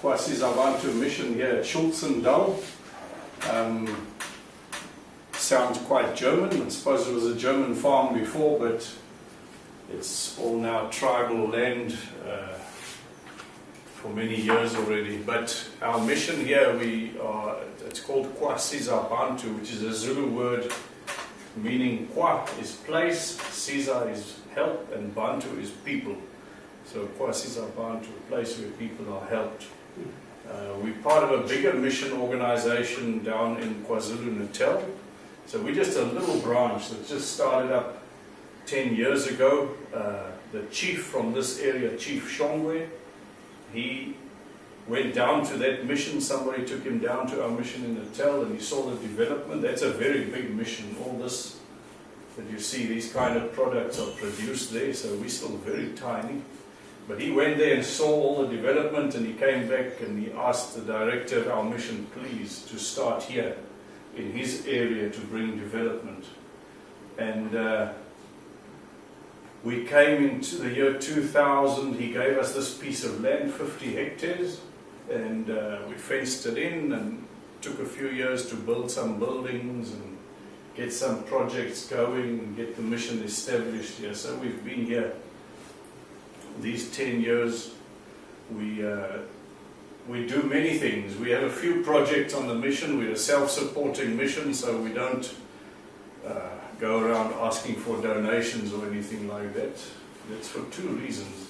Kwasizabantu Mission here at Schulzendal. Sounds quite German. I suppose it was a German farm before, but it's all now tribal land for many years already. But our mission here, it's called Kwasizabantu, which is a Zulu word meaning Kwa is place, Siza is help, and Bantu is people. So Kwasizabantu, a place where people are helped. We're part of a bigger mission organization down in KwaZulu-Natal. So we're just a little branch that just started up 10 years ago. The chief from this area, Chief Shongwe, he went down to that mission. Somebody took him down to our mission in Natal and he saw the development. That's a very big mission. All this that you see, these kind of products are produced there, so we're still very tiny. But he went there and saw all the development, and he came back and he asked the director of our mission, please, to start here in his area to bring development. And we came into the year 2000. He gave us this piece of land, 50 hectares, and we fenced it in, and took a few years to build some buildings and get some projects going and get the mission established here. So we've been here these 10 years. We do many things. We have a few projects on the mission. We're a self-supporting mission, so we don't go around asking for donations or anything like that. That's for two reasons.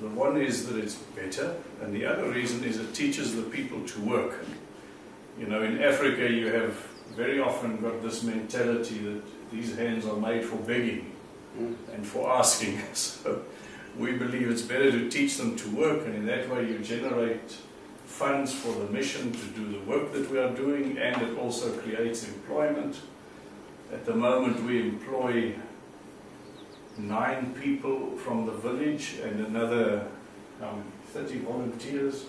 The one is that it's better, and the other reason is it teaches the people to work. You know, in Africa you have very often got this mentality that these hands are made for begging and for asking. So we believe it's better to teach them to work, and in that way you generate funds for the mission to do the work that we are doing, and it also creates employment. At the moment we employ 9 people from the village and another 30 volunteers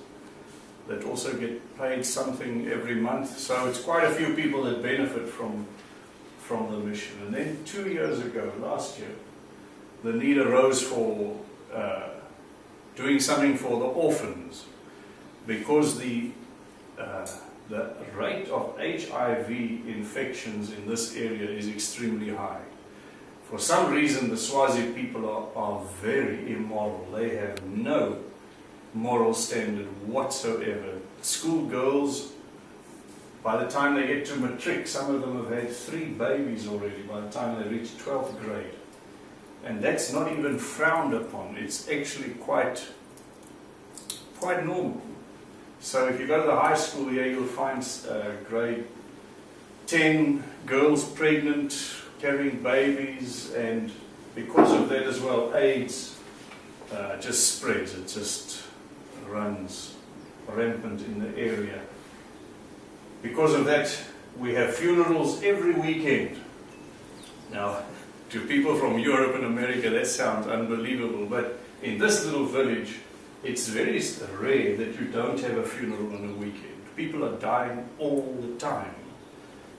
that also get paid something every month. So it's quite a few people that benefit from the mission. And then 2 years ago, last year, the need arose for doing something for the orphans, because the rate of HIV infections in this area is extremely high. For some reason, the Swazi people are very immoral. They have no moral standard whatsoever. Schoolgirls, by the time they get to matric, some of them have had 3 babies already by the time they reach 12th grade. And that's not even frowned upon. It's actually quite normal. So if you go to the high school here, you'll find grade 10 girls pregnant, carrying babies, and because of that as well, AIDS just spreads. It just runs rampant in the area. Because of that, we have funerals every weekend. Now, to people from Europe and America, that sounds unbelievable, but in this little village, it's very rare that you don't have a funeral on a weekend. People are dying all the time.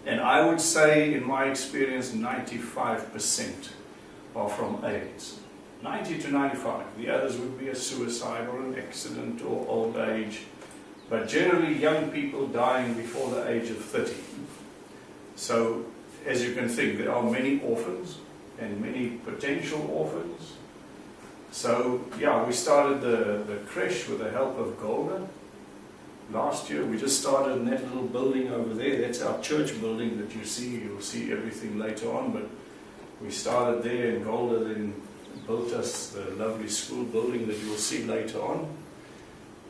And I would say, in my experience, 95% are from AIDS. 90 to 95. The others would be a suicide or an accident or old age. But generally, young people dying before the age of 30. So, as you can think, there are many orphans and many potential orphans. So, yeah, we started the creche with the help of Golda. Last year, we just started in that little building over there. That's our church building that you see. You'll see everything later on, but we started there, and Golda then built us the lovely school building that you'll see later on.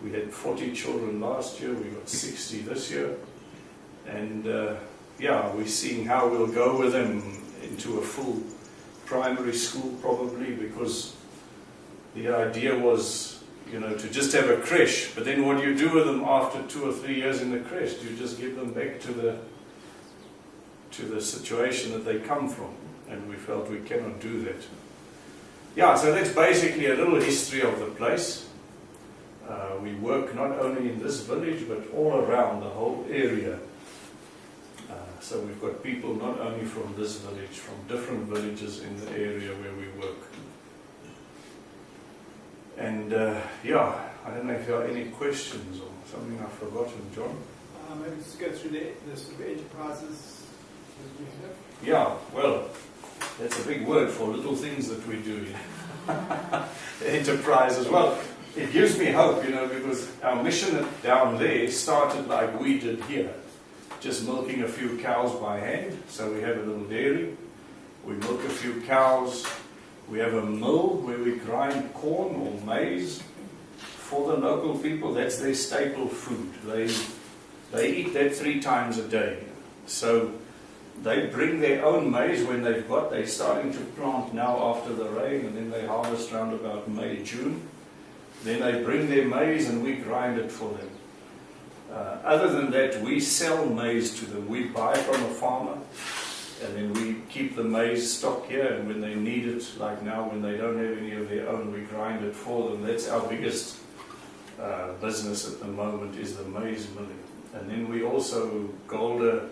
We had 40 children last year. We got 60 this year. And, yeah, we're seeing how we'll go with them into a full primary school probably, because the idea was, you know, to just have a creche, but then what do you do with them after 2 or 3 years in the creche? Do you just give them back to the situation that they come from? And we felt we cannot do that. Yeah, so that's basically a little history of the place. We work not only in this village, but all around the whole area. So we've got people not only from this village, from different villages in the area where we work. And yeah, I don't know if there are any questions or something I've forgotten, John. Maybe just go through the sort of enterprises that you have. Yeah, well, that's a big word for little things that we do here. Enterprise as well. It gives me hope, you know, because our mission down there started like we did here, just milking a few cows by hand. So we have a little dairy, we milk a few cows, we have a mill where we grind corn or maize for the local people. That's their staple food. They eat that 3 times a day. So they bring their own maize when they're starting to plant now after the rain, and then they harvest around about May, June. Then they bring their maize and we grind it for them. Other than that, we sell maize to them. We buy from a farmer, and then we keep the maize stock here, and when they need it, like now when they don't have any of their own, we grind it for them. That's our biggest business at the moment, is the maize milling. And then we also, Golda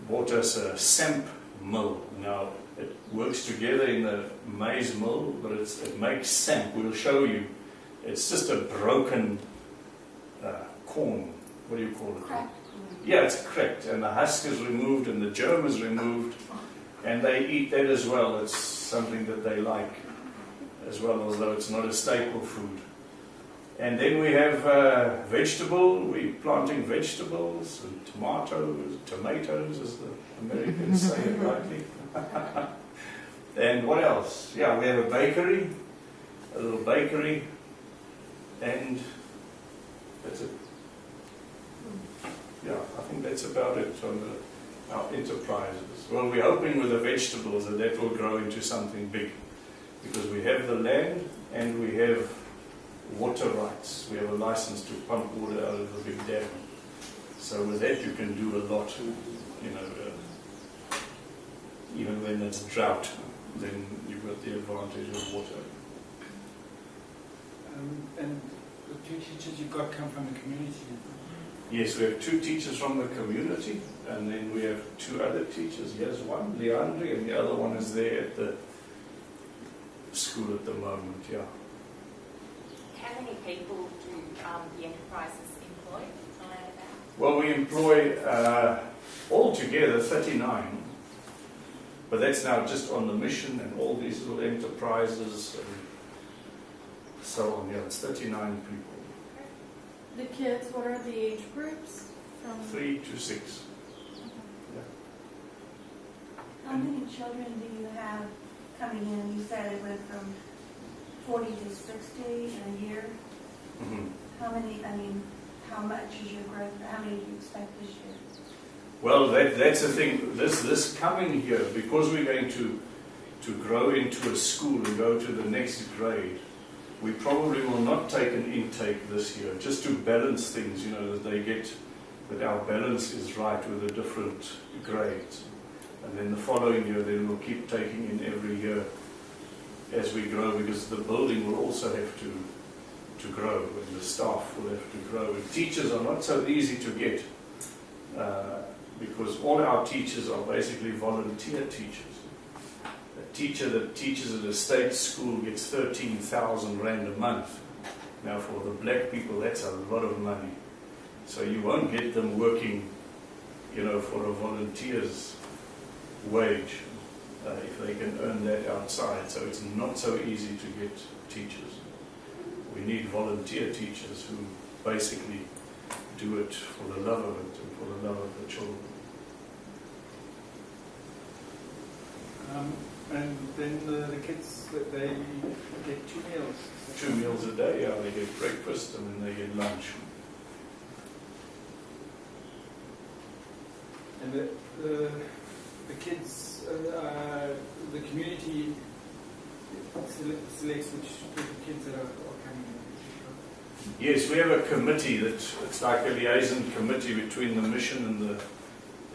bought us a samp mill. Now, it works together in the maize mill, but it makes samp. We'll show you. It's just a broken corn. What do you call it? Cracked. Yeah, it's cracked, and the husk is removed, and the germ is removed, and they eat that as well. It's something that they like as well, although it's not a staple food. And then we have vegetable. We're planting vegetables and tomatoes, as the Americans say it rightly. And what else? Yeah, we have a bakery, a little bakery, and that's it. Yeah, I think that's about it on our enterprises. Well, we're hoping with the vegetables that will grow into something big, because we have the land and we have water rights. We have a license to pump water out of the big dam. So with that you can do a lot, you know, even when it's drought, then you've got the advantage of water. And the 2 teachers you've got come from the community? Yes, we have 2 teachers from the community, and then we have 2 other teachers. Here's one, Leandri, and the other one is there at the school at the moment, yeah. How many people do the enterprises employ? Well, we employ altogether 39, but that's now just on the mission and all these little enterprises and so on. Yeah, it's 39 people. The kids, what are the age groups? From 3 to 6. Yeah. How many children do you have coming in? You said it went from 40 to 60 in a year. Mm-hmm. How much is your growth? How many do you expect this year? Well, that's the thing. This coming year, because we're going to grow into a school and go to the next grade, we probably will not take an intake this year, just to balance things, you know, that our balance is right with the different grades. And then the following year, then we'll keep taking in every year as we grow, because the building will also have to grow, and the staff will have to grow. And teachers are not so easy to get, because all our teachers are basically volunteer teachers. A teacher that teaches at a state school gets 13,000 Rand a month. Now for the black people, that's a lot of money. So you won't get them working, you know, for a volunteer's wage if they can earn that outside. So it's not so easy to get teachers. We need volunteer teachers who basically do it for the love of it and for the love of the children. And then the kids, they get 2 meals? 2 meals a day, yeah. They get breakfast and then they get lunch. And the kids, the community selects which kids that are coming in? Yes, we have a committee it's like a liaison committee between the mission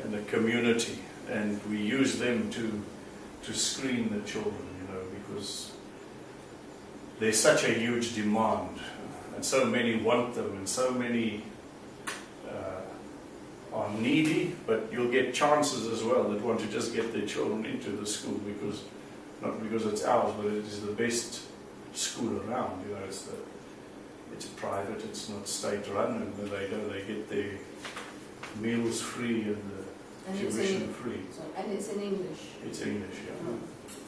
and the community, and we use them to screen the children, you know, because there's such a huge demand, and so many want them, and so many are needy, but you'll get chances as well that want to just get their children into the school, not because it's ours, but it is the best school around. You know, it's it's private, it's not state-run, and when they go, they get their meals free and the tuition free. And it's in English? It's English, yeah.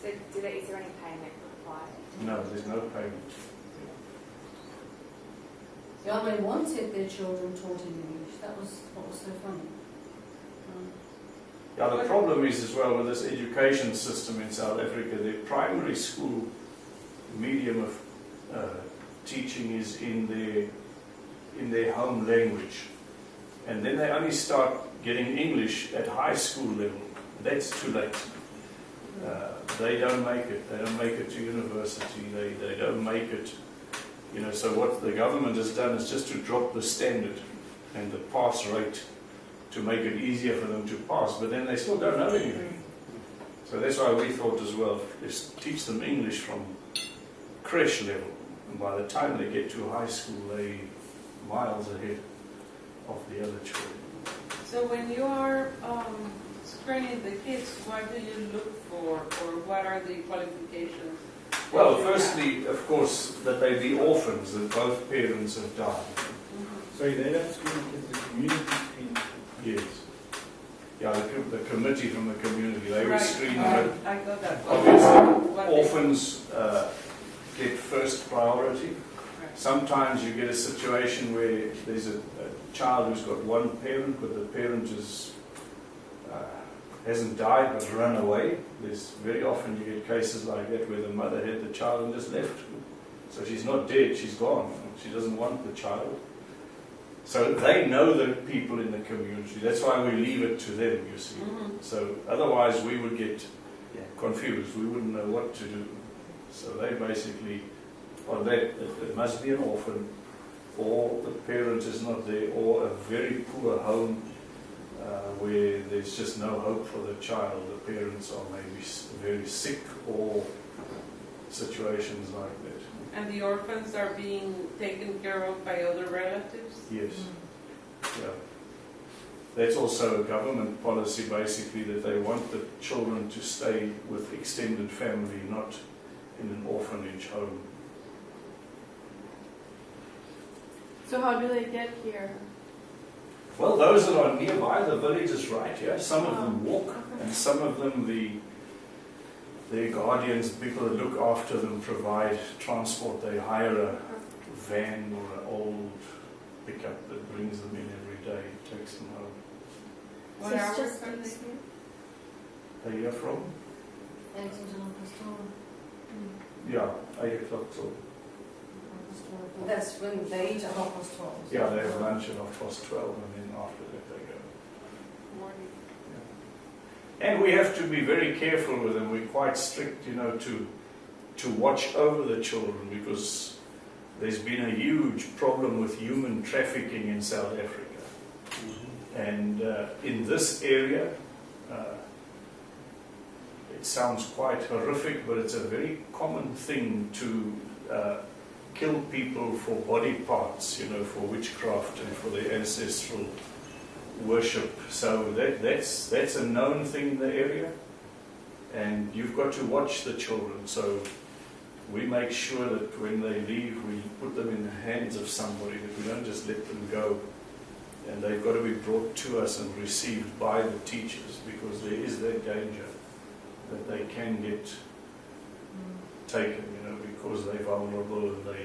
So is there any payment required? No, there's no payment. Yeah, they wanted their children taught in English. That was what was so funny. Yeah, the problem is as well with this education system in South Africa, the primary school medium of teaching is in their home language. And then they only start getting English at high school level. That's too late. They don't make it. They don't make it to university. They don't make it. You know, so what the government has done is just to drop the standard and the pass rate to make it easier for them to pass, but then they still don't know anything. So that's why we thought as well, just teach them English from creche level, and by the time they get to high school, they're miles ahead of the other children. So when you are screening the kids, what do you look for, or what are the qualifications? Well, firstly, of course, that they be orphans, that both parents have died. Sorry, they don't screen kids, the community screen. Yes. Yeah, the committee from the community, they would screen them. I got that. Obviously, orphans get first priority. Right. Sometimes you get a situation where there's a child who's got one parent, but the parent hasn't died but run away. There's very often you get cases like that where the mother had the child and just left. So she's not dead, she's gone. She doesn't want the child. So they know the people in the community. That's why we leave it to them, you see. So otherwise we would get confused. We wouldn't know what to do. So they basically, on that, it must be an orphan, or the parent is not there, or a very poor home where there's just no hope for the child. The parents are maybe very sick, or situations like that. And the orphans are being taken care of by other relatives? Yes. Yeah. That's also a government policy, basically, that they want the children to stay with extended family, not in an orphanage home. So how do they get here? Well, those that are nearby, the village is right here. Some of them walk, and some of them, their guardians, people that look after them, provide transport. They hire a van or an old pickup that brings them in every day, takes them home. What So it's hours just are they these here? Are you from? Yeah, 8 o'clock till. That's when they eat at 12:30. Yeah, they have lunch at 12:30, and then after that they go. Morning. And we have to be very careful with them. We're quite strict, you know, to watch over the children, because there's been a huge problem with human trafficking in South Africa. And in this area, it sounds quite horrific, but it's a very common thing to kill people for body parts, you know, for witchcraft and for their ancestral worship. So that's a known thing in the area, and you've got to watch the children. So we make sure that when they leave, we put them in the hands of somebody, that we don't just let them go. And they've got to be brought to us and received by the teachers, because there is that danger that they can get taken, you know, because they're vulnerable and they,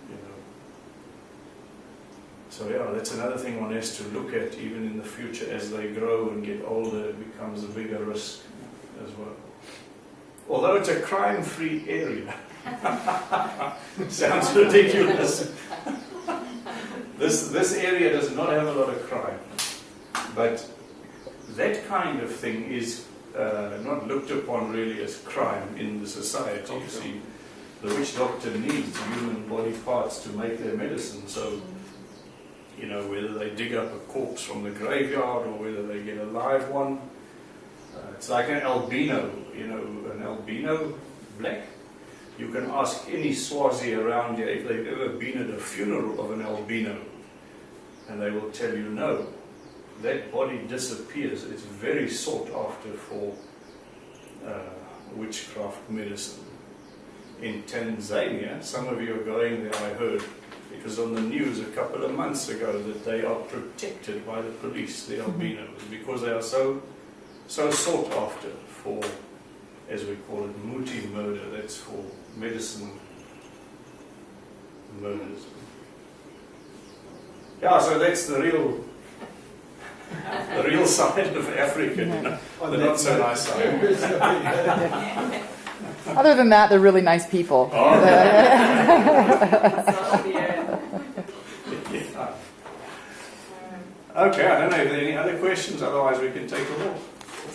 you know. So yeah, that's another thing one has to look at even in the future as they grow and get older. It becomes a bigger risk as well. Although it's a crime-free area. Sounds ridiculous. This area does not have a lot of crime, but that kind of thing is not looked upon really as crime in the society. You see, the witch doctor needs human body parts to make their medicine, so you know, whether they dig up a corpse from the graveyard or whether they get a live one, it's like an albino, you know, an albino black. You can ask any Swazi around here if they've ever been at a funeral of an albino, and they will tell you no. That body disappears. It's very sought after for witchcraft medicine. In Tanzania, some of you are going there, I heard. because on the news a couple of months ago that they are protected by the police, the albinos, because they are so sought after for, as we call it, muti murder. That's for medicine murders. Yeah, so that's the real side of Africa, you know, the not so nice side. Other than that, they're really nice people. Oh, Yeah. Okay, I don't know if there are any other questions, otherwise we can take a walk.